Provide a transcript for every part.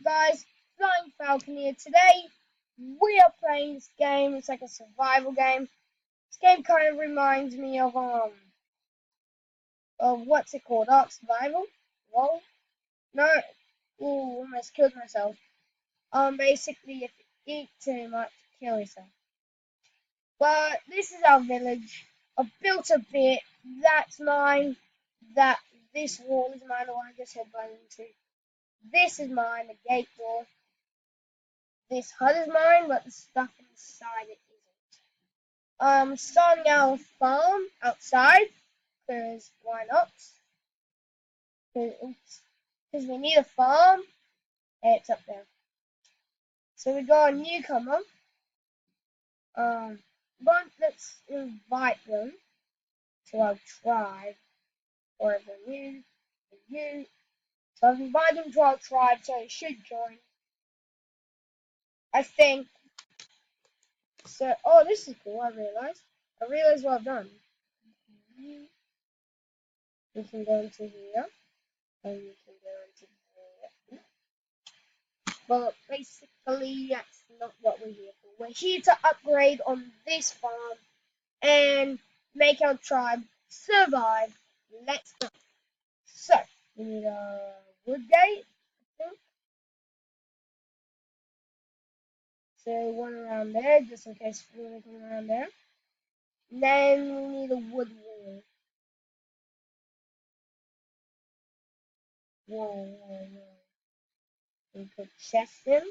guys? Flying Falcon here. Today we are playing this game. It's like a survival game. This game kind of reminds me of what's it called? Ark Survival? Whoa. No. Ooh, almost killed myself. Basically if you eat too much, kill yourself. But this is our village. I've built a bit. That's mine. That this wall is mine, or I just headbutted into. This is mine, the gate door. This hut is mine, but the stuff inside it isn't. Starting our farm outside, because why not? Because we need a farm. It's up there. So we got a newcomer. But let's invite them to our tribe. Or if they're new, they're new. So I've invited them to our tribe, so they should join. I think. So, oh, this is cool, I realized what I've done. We can go into here. And we can go into here. But basically, that's not what we're here for. We're here to upgrade on this farm and make our tribe survive. Let's go. So, we need a wood gate, I think. So, one around there, just in case we're looking around there. Then we need a wood wall. Whoa. We put chests in.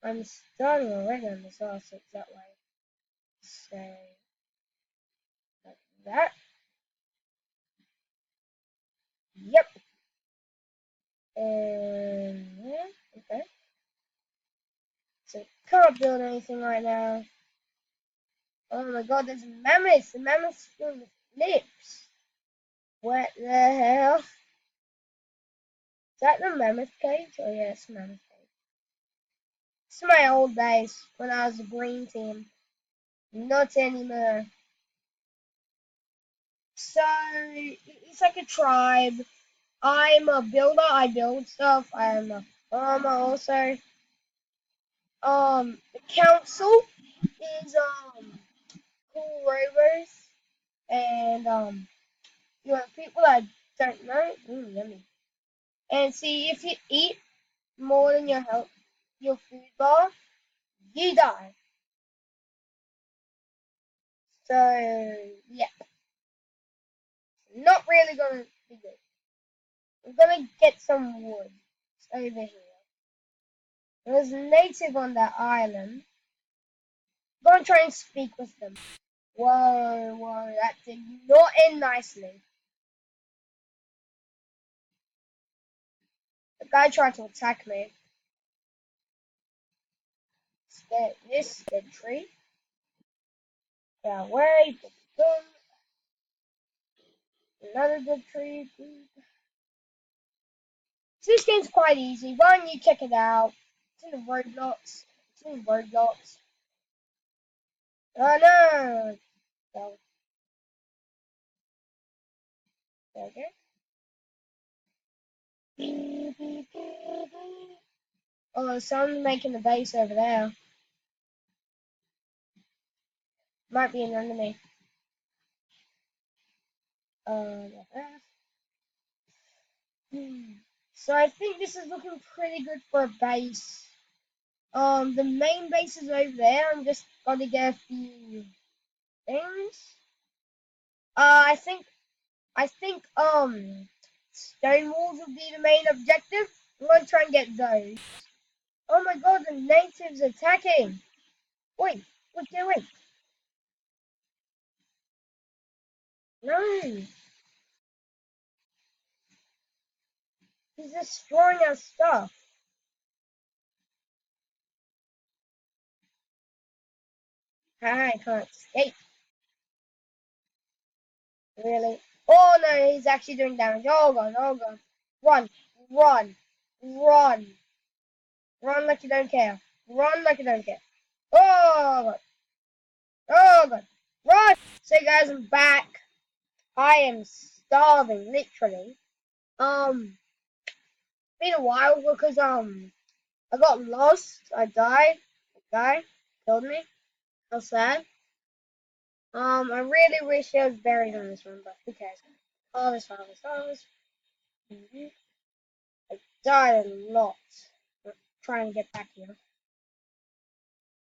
I'm starting already on this also that way. So, like that. Yep. And yeah, okay. So can't build anything right now. Oh my god, there's mammoths. The mammoth's doing the flips. What the hell? Is that the mammoth cage? Oh yeah, it's the mammoth cage. It's my old days when I was a green team. Not anymore. So it's like a tribe. I'm a builder. I build stuff. I'm a farmer also. The council is cool rovers and you know people I don't know. Yummy. And see if you eat more than your food bar, you die. So yeah, not really gonna be good. I'm gonna get some wood over here. There's a native on that island. I'm gonna try and speak with them. Whoa, that did not end nicely. The guy tried to attack me. Get this dead tree. Get away. Boom. Another dead tree. So this game's quite easy. Why don't you check it out? It's in the roblox. Oh no! So, okay. Oh, someone's making a base over there. Might be an enemy. So I think this is looking pretty good for a base. The main base is over there. I'm just gonna get a few things. I think stone walls will be the main objective. I'm gonna try and get those. Oh my god, the natives attacking! Wait, wait. No! He's destroying our stuff. I can't escape. Really? Oh no, he's actually doing damage. Oh god. Run, run, run. Run like you don't care. Run like you don't care. Oh god. Oh god. Run! So guys, I'm back. I am starving, literally. Been a while because I got lost. I died. A guy killed me. How sad. I really wish I was buried in this room, but who cares? Harvest. I died a lot trying to get back here.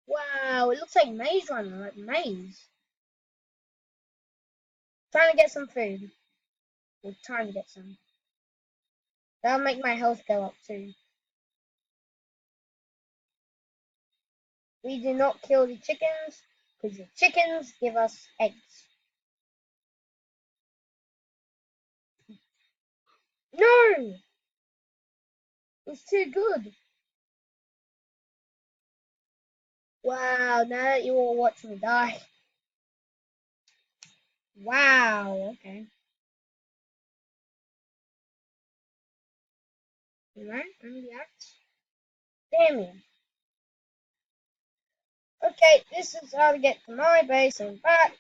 Wow, it looks like maze runner, like maze. Trying to get some food. We're trying to get some. That'll make my health go up too. We do not kill the chickens because the chickens give us eggs. No! It's too good. Wow, now that you all watch me die. Wow, okay. Alright, I'm the axe. Damn you. Okay, this is how to get to my base and back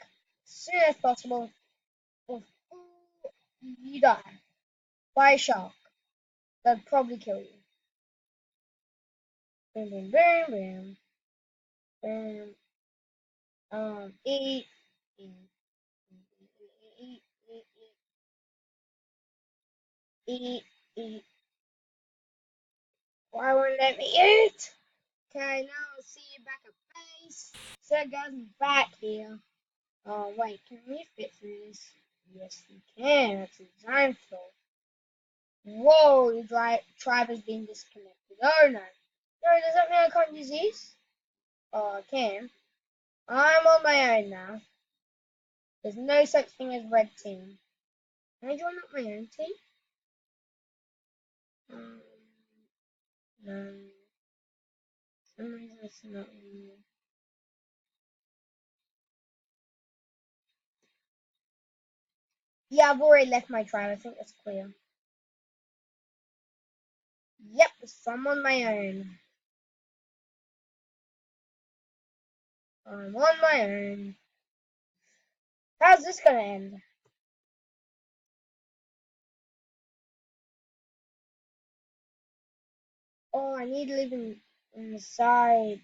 as soon as possible before you die by a shark. That'd probably kill you. Boom, boom, boom, boom. Boom. Eat, eat, eat, eat, eat, eat. Why won't let me eat? Okay, now I'll see you back at base. So guys, I'm back here. Oh wait, can we fit through this? Yes, we can. That's a giant floor. Whoa, the tribe has been disconnected. Oh no. No, does that mean I can't use these? Oh, I can. I'm on my own now. There's no such thing as red team. Can I join up my own team? Um, no. For some reason it's not in here. Yeah, I've already left my tribe. I think that's clear. Yep, so I'm on my own. I'm on my own. How's this gonna end? Oh, I need to live inside.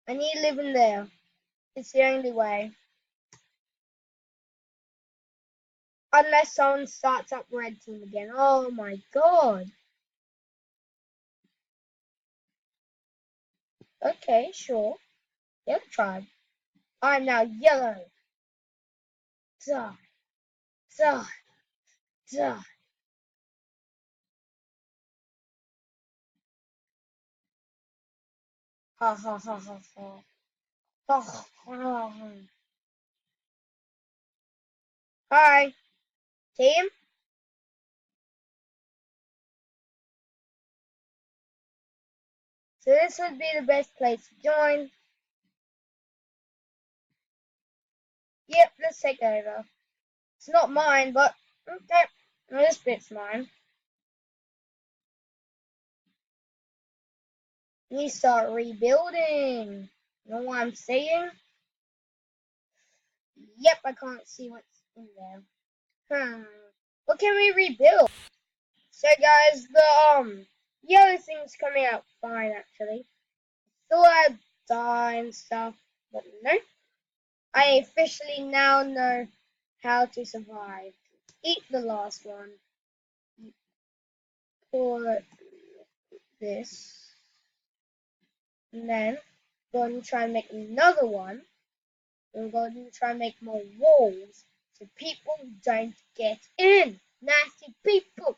I need to live in there. It's the only way. Unless someone starts up red team again. Oh my god. Okay, sure. Yellow tribe. I'm now yellow. Die. Die. Die. Ha ha ha ha ha. Ha ha ha. Hi, team. So this would be the best place to join. Yep, let's take over. It's not mine, but okay. No, this bit's mine. We start rebuilding. You know what I'm saying? Yep, I can't see what's in there. What can we rebuild? So guys, the yellow thing's coming out fine actually. Thought I'd die and stuff, but no. I officially now know how to survive. Eat the last one. Pour this. And then go and try and make another one. We're going to try and make more walls so people don't get in. Nasty people.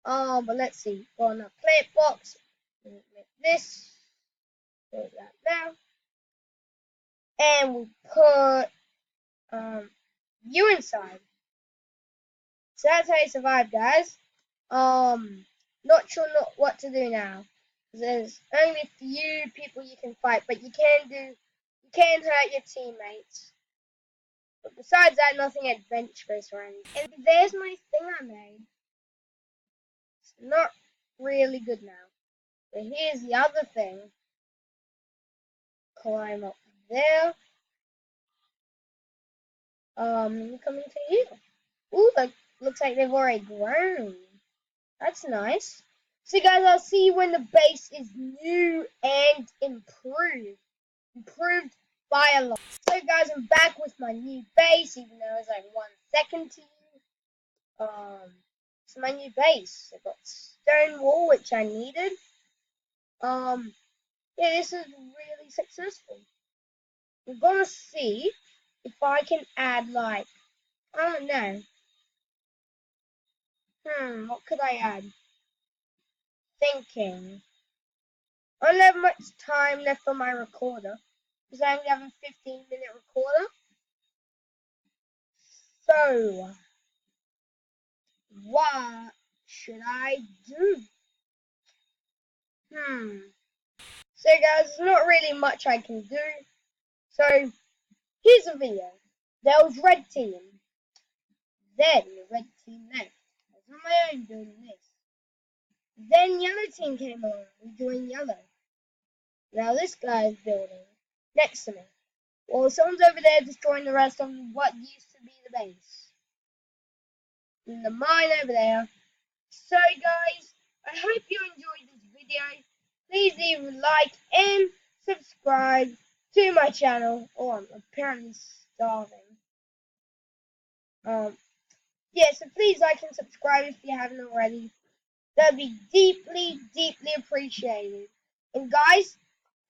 But let's see. Go on a plant box. Make this. Put that down. And we'll put you inside. So that's how you survive, guys. Not sure what to do now. There's only a few people you can fight, but you can hurt your teammates. But besides that, nothing adventurous or anything. And there's my thing I made. It's not really good now. But here's the other thing. Climb up there. Coming to you. Ooh, looks like they've already grown. That's nice. So guys, I'll see you when the base is new and improved. Improved by a lot. So guys, I'm back with my new base, even though it's like 1 second to you. It's my new base. I got stone wall, which I needed. Yeah, this is really successful. We're gonna see if I can add like, I don't know. What could I add? Thinking. I don't have much time left on my recorder because I only have a 15-minute recorder. So, what should I do? So guys, there's not really much I can do. So, here's a video. There was red team. Then the red team left. I was on my own doing this. Then yellow team came along. We joined yellow. Now this guy is building next to me. Well, someone's over there destroying the rest of what used to be the base. And the mine over there. So guys, I hope you enjoyed this video. Please leave a like and subscribe to my channel. Oh, I'm apparently starving. Yeah, so please like and subscribe if you haven't already. That'd be deeply, deeply appreciated. And guys,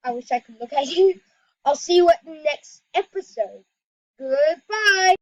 I wish I could look at you. I'll see you at the next episode. Goodbye.